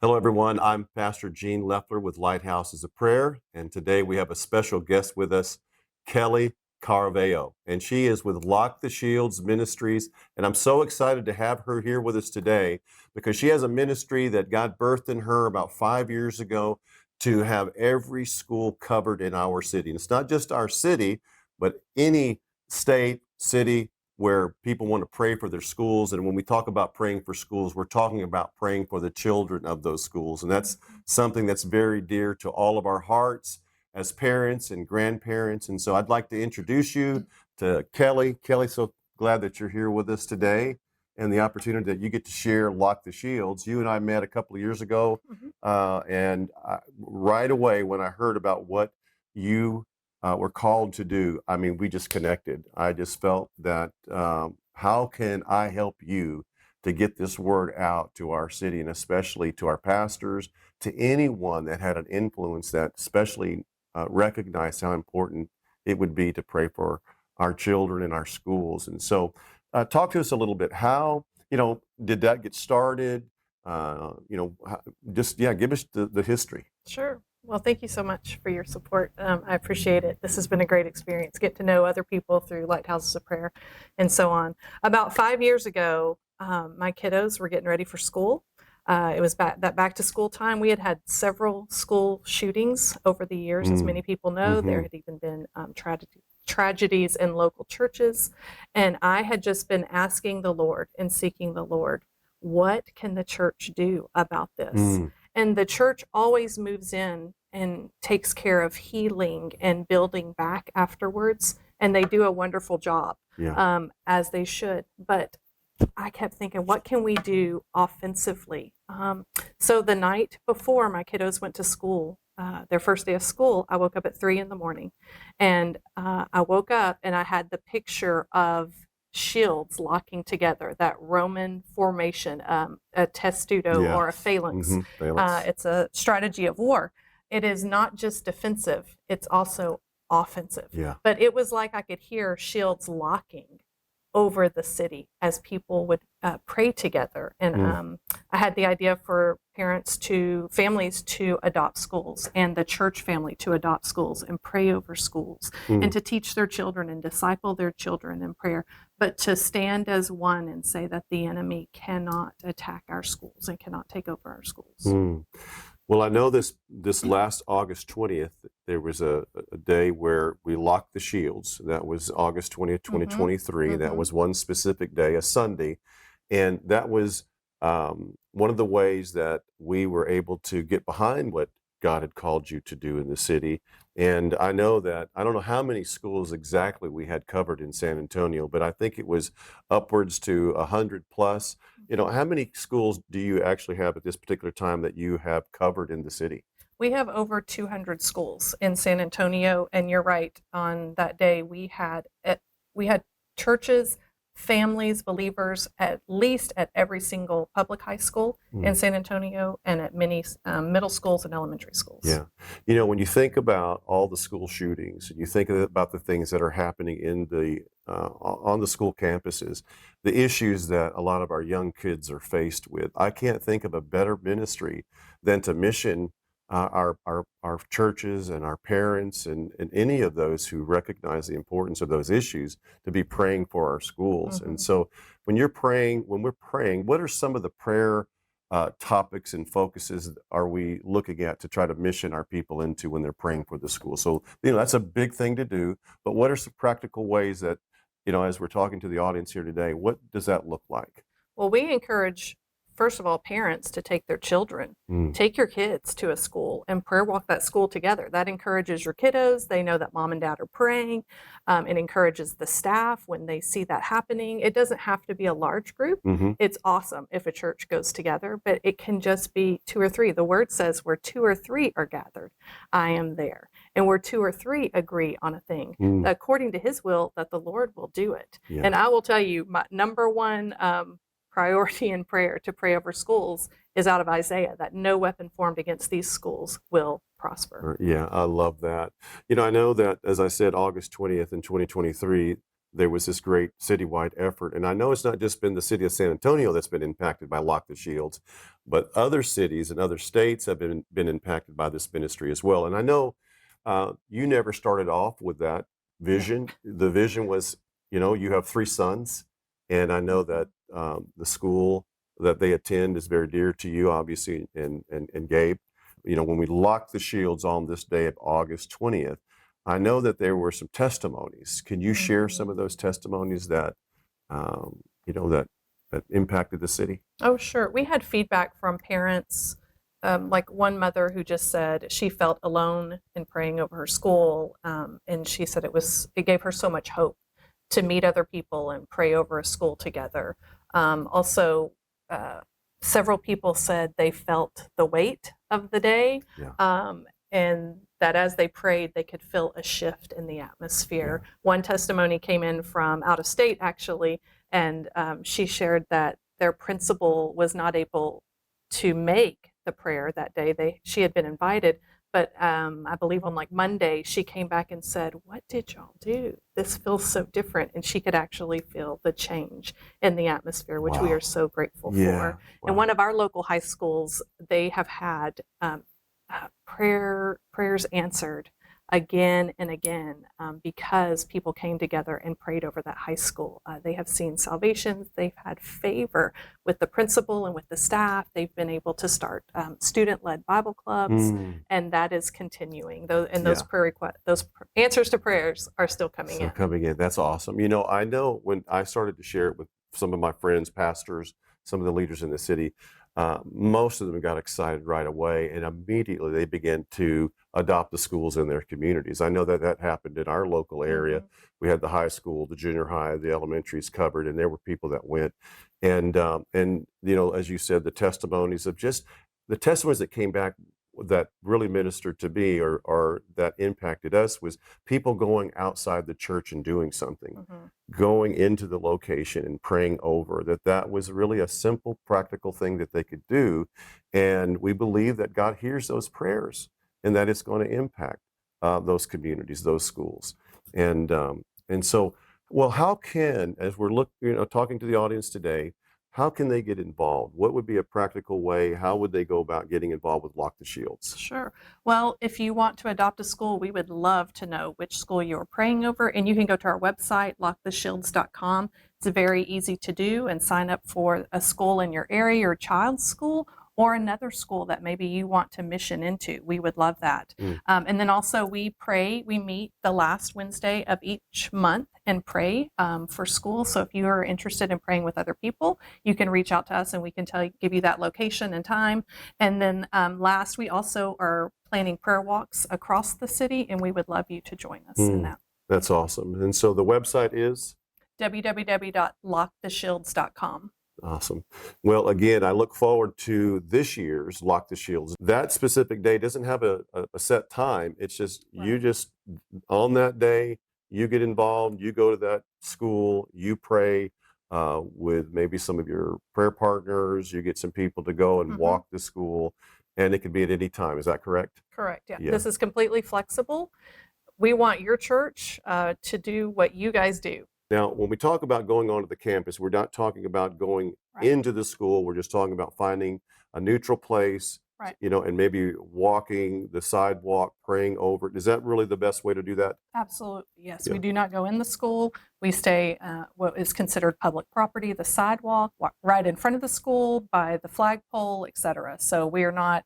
Hello, everyone. I'm Pastor Gene Loeffler with Lighthouses of Prayer, and today we have a special guest with us, Keli Caraveo, and she is with Lock the Shields Ministries, and I'm so excited to have her here with us today because she has a ministry that God birthed in her about 5 years ago to have every school covered in our city. And it's not just our city, but any state, city, where people want to pray for their schools. And when we talk about praying for schools, we're talking about praying for the children of those schools. And that's something that's very dear to all of our hearts as parents and grandparents. And so I'd like to introduce you to Keli. Keli, so glad that you're here with us today and the opportunity that you get to share Lock the Shields. You and I met a couple of years ago, right away when I heard about what you were called to do, I mean, we just connected. I just felt that how can I help you to get this word out to our city and especially to our pastors, to anyone that had an influence that especially recognized how important it would be to pray for our children and our schools. And so talk to us a little bit. How, did that get started? Give us the history. Sure. Well, thank you so much for your support. I appreciate it. This has been a great experience. Get to know other people through Lighthouses of Prayer and so on. About 5 years ago, my kiddos were getting ready for school. It was back to school time. We had had several school shootings over the years, as many people know. There had even been tragedies in local churches. And I had just been asking the Lord and seeking the Lord, what can the church do about this? And the church always moves in and takes care of healing and building back afterwards. And they do a wonderful job, as they should. But I kept thinking, what can we do offensively? So the night before my kiddos went to school, their first day of school, I woke up at 3 a.m. And I woke up and I had the picture of shields locking together, that Roman formation, a testudo or a phalanx. It's a strategy of war. It is not just defensive, it's also offensive. But it was like I could hear shields locking over the city as people would pray together. And I had the idea for families to adopt schools, and the church family to adopt schools and pray over schools, and to teach their children and disciple their children in prayer, but to stand as one and say that the enemy cannot attack our schools and cannot take over our schools. Well, I know this last August 20th, there was a day where we locked the shields. That was August 20th, 2023. That was one specific day, a Sunday. And that was one of the ways that we were able to get behind what God had called you to do in the city. And I know that, I don't know how many schools exactly we had covered in San Antonio, but I think it was upwards to 100 plus. How many schools do you actually have at this particular time that you have covered in the city? We have over 200 schools in San Antonio, and you're right. On that day, we had churches, families, believers, at least at every single public high school in San Antonio, and at many middle schools and elementary schools. Yeah. When you think about all the school shootings, and you think about the things that are happening on the school campuses, the issues that a lot of our young kids are faced with, I can't think of a better ministry than to mission our churches and our parents and any of those who recognize the importance of those issues to be praying for our schools. And so when we're praying, what are some of the prayer topics and focuses are we looking at to try to mission our people into when they're praying for the school? So, that's a big thing to do, but what are some practical ways that, as we're talking to the audience here today, what does that look like? Well, we encourage, first of all, parents to take their children, take your kids to a school and prayer walk that school together. That encourages your kiddos. They know that mom and dad are praying. It encourages the staff when they see that happening. It doesn't have to be a large group. It's awesome if a church goes together, but it can just be 2 or 3. The word says where 2 or 3 are gathered, I am there. And where 2 or 3 agree on a thing, according to his will, that the Lord will do it. And I will tell you, my number one priority in prayer to pray over schools is out of Isaiah, that no weapon formed against these schools will prosper. Yeah, I love that. I know that, as I said, August 20th in 2023, there was this great citywide effort. And I know it's not just been the city of San Antonio that's been impacted by Lock the Shields, but other cities and other states have been impacted by this ministry as well. And I know you never started off with that vision. The vision was, you have three sons, and I know that the school that they attend is very dear to you, obviously, and Gabe. When we locked the shields on this day of August 20th, I know that there were some testimonies. Can you share some of those testimonies that, that impacted the city? Oh, sure. We had feedback from parents, like one mother who just said she felt alone in praying over her school, and she said it gave her so much hope to meet other people and pray over a school together. Also, several people said they felt the weight of the day, and that as they prayed, they could feel a shift in the atmosphere. One testimony came in from out of state, actually, and she shared that their principal was not able to make the prayer that day. She had been invited, but I believe on like Monday, she came back and said, "What did y'all do? This feels so different." And she could actually feel the change in the atmosphere, which we are so grateful for. And one of our local high schools, they have had prayers answered again and again because people came together and prayed over that high school. They have seen salvations. They've had favor with the principal and with the staff. They've been able to start student-led Bible clubs, and that is continuing. Those answers to prayers are still coming in. That's awesome. I know when I started to share it with some of my friends, pastors, some of the leaders in the city, most of them got excited right away, and immediately they began to adopt the schools in their communities. I know that happened in our local area. We had the high school, the junior high, the elementaries covered, and there were people that went. And as you said, the testimonies that came back that really ministered to me or that impacted us was people going outside the church and doing something, going into the location and praying over that was really a simple, practical thing that they could do. And we believe that God hears those prayers and that it's going to impact those communities, those schools. And so, well, how can, as we're talking to the audience today, how can they get involved? What would be a practical way? How would they go about getting involved with Lock the Shields? Sure. Well, if you want to adopt a school, we would love to know which school you're praying over. And you can go to our website, locktheshields.com. It's very easy to do and sign up for a school in your area, your child's school, or another school that maybe you want to mission into. We would love that. And then also we meet the last Wednesday of each month and pray for school. So if you are interested in praying with other people, you can reach out to us and we can give you that location and time. And then last, we also are planning prayer walks across the city, and we would love you to join us in that. That's awesome. And so the website is? www.locktheshields.com. Awesome. Well, again, I look forward to this year's Lock the Shields. That specific day doesn't have a set time. It's just, you just, on that day, you get involved, you go to that school, you pray with maybe some of your prayer partners, you get some people to go and walk the school, and it can be at any time. Is that correct? Correct, yeah. This is completely flexible. We want your church to do what you guys do. Now, when we talk about going onto the campus, we're not talking about going into the school. We're just talking about finding a neutral place, and maybe walking the sidewalk, praying over. Is that really the best way to do that? Absolutely, yes. We do not go in the school. We stay what is considered public property, the sidewalk, walk right in front of the school, by the flagpole, etc. So we are not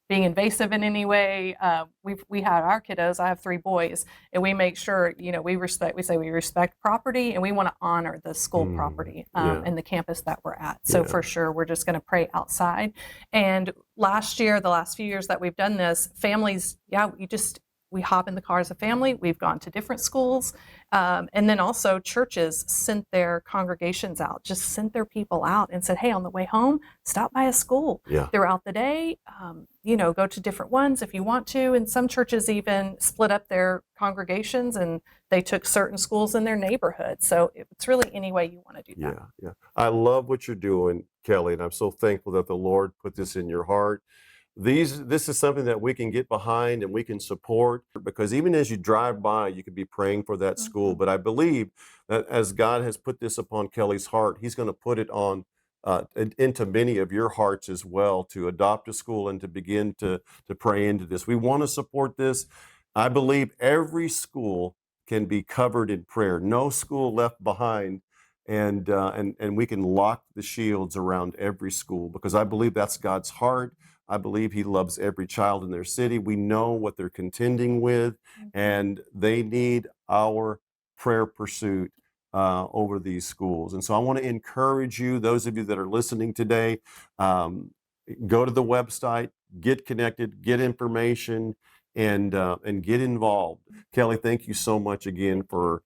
being invasive in any way. We have our kiddos. I have 3 boys, and we make sure we respect property, and we want to honor the school property and the campus that we're at. So for sure, we're just going to pray outside. And the last few years that we've done this, families, we hop in the car as a family. We've gone to different schools. And then also churches sent their congregations out, just sent their people out and said, hey, on the way home, stop by a school throughout the day. Go to different ones if you want to. And some churches even split up their congregations, and they took certain schools in their neighborhood. So it's really any way you want to do that. Yeah. I love what you're doing, Keli, and I'm so thankful that the Lord put this in your heart. this is something that we can get behind and we can support, because even as you drive by, you could be praying for that school. But I believe that as God has put this upon Kelly's heart, he's going to put it on into many of your hearts as well, to adopt a school and to begin to pray into this. We want to support this. I believe every school can be covered in prayer. No school left behind. And we can lock the shields around every school, because I believe that's God's heart. I believe he loves every child in their city. We know what they're contending with, and they need our prayer pursuit over these schools. And so I want to encourage you, those of you that are listening today, go to the website, get connected, get information, and get involved. Kelly, thank you so much again for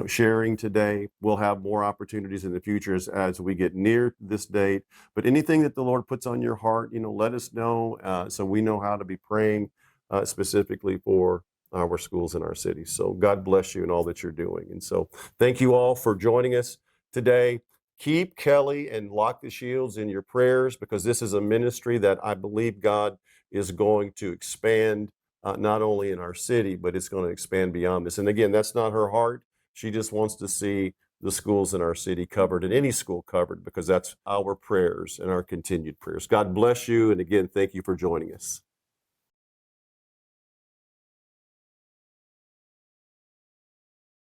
sharing today. We'll have more opportunities in the future as we get near this date. But anything that the Lord puts on your heart, let us know, so we know how to be praying specifically for our schools in our city. So God bless you in all that you're doing. And so thank you all for joining us today. Keep Keli and Lock the Shields in your prayers, because this is a ministry that I believe God is going to expand, not only in our city, but it's going to expand beyond this. And again, that's not her heart. She just wants to see the schools in our city covered, and any school covered, because that's our prayers and our continued prayers. God bless you. And again, thank you for joining us.